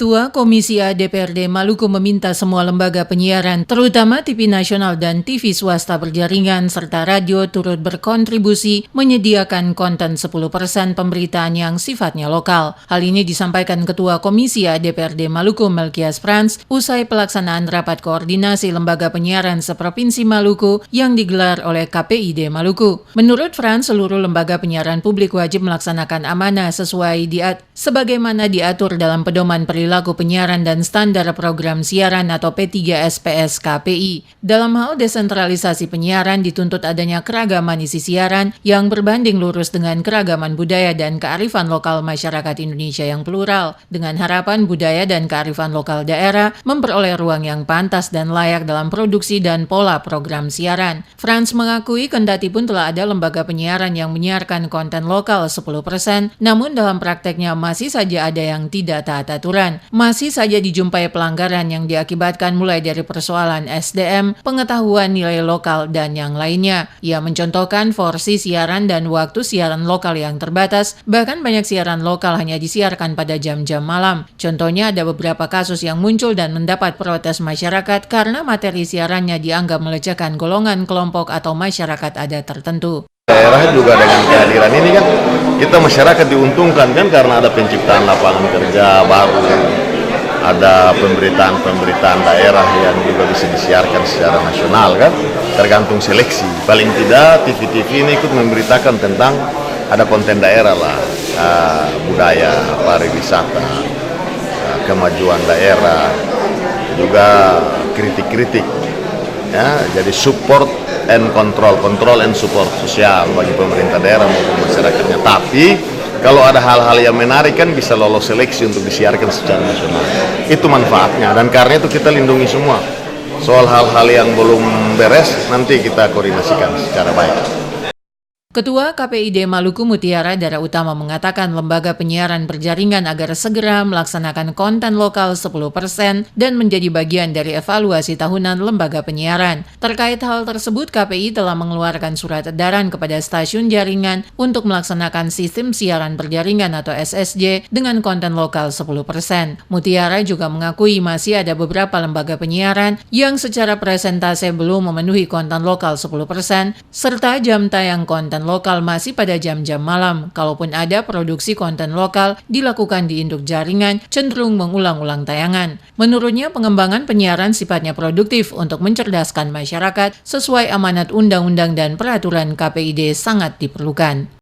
Ketua Komisi A DPRD Maluku meminta semua lembaga penyiaran, terutama TV nasional dan TV swasta berjaringan serta radio turut berkontribusi menyediakan konten 10% pemberitaan yang sifatnya lokal. Hal ini disampaikan Ketua Komisi A DPRD Maluku Melkias Frans usai pelaksanaan rapat koordinasi lembaga penyiaran seprovinsi Maluku yang digelar oleh KPID Maluku. Menurut Frans, seluruh lembaga penyiaran publik wajib melaksanakan amanah sesuai sebagaimana diatur dalam Pedoman Perilaku Penyiaran dan Standar Program Siaran atau P3SPS KPI. Dalam hal desentralisasi penyiaran dituntut adanya keragaman isi siaran yang berbanding lurus dengan keragaman budaya dan kearifan lokal masyarakat Indonesia yang plural, dengan harapan budaya dan kearifan lokal daerah memperoleh ruang yang pantas dan layak dalam produksi dan pola program siaran. Frans mengakui kendati pun telah ada lembaga penyiaran yang menyiarkan konten lokal 10%, namun dalam prakteknya masih saja ada yang tidak taat aturan. Masih saja dijumpai pelanggaran yang diakibatkan mulai dari persoalan SDM, pengetahuan nilai lokal, dan yang lainnya. Ia mencontohkan porsi siaran dan waktu siaran lokal yang terbatas, bahkan banyak siaran lokal hanya disiarkan pada jam-jam malam. Contohnya ada beberapa kasus yang muncul dan mendapat protes masyarakat karena materi siarannya dianggap melecehkan golongan, kelompok, atau masyarakat adat tertentu. Daerah juga dengan kehadiran ini kan kita masyarakat diuntungkan kan karena ada penciptaan lapangan kerja baru, ada pemberitaan daerah yang juga bisa disiarkan secara nasional kan, tergantung seleksi. Paling tidak TV-TV ini ikut memberitakan tentang ada konten daerah lah, budaya, pariwisata, kemajuan daerah, juga kritik-kritik. Ya, jadi support and control and support sosial bagi pemerintah daerah maupun masyarakatnya. Tapi kalau ada hal-hal yang menarik kan bisa lolos seleksi untuk disiarkan secara nasional. Itu manfaatnya dan karena itu kita lindungi semua. Soal hal-hal yang belum beres nanti kita koordinasikan secara baik. Ketua KPID Maluku Mutiara Dara Utama mengatakan lembaga penyiaran berjaringan agar segera melaksanakan konten lokal 10% dan menjadi bagian dari evaluasi tahunan lembaga penyiaran. Terkait hal tersebut, KPI telah mengeluarkan surat edaran kepada stasiun jaringan untuk melaksanakan sistem siaran berjaringan atau SSJ dengan konten lokal 10%. Mutiara juga mengakui masih ada beberapa lembaga penyiaran yang secara presentase belum memenuhi konten lokal 10%, serta jam tayang konten lokal masih pada jam-jam malam. Kalaupun ada produksi konten lokal dilakukan di induk jaringan, cenderung mengulang-ulang tayangan. Menurutnya, pengembangan penyiaran sifatnya produktif untuk mencerdaskan masyarakat sesuai amanat undang-undang dan peraturan KPID sangat diperlukan.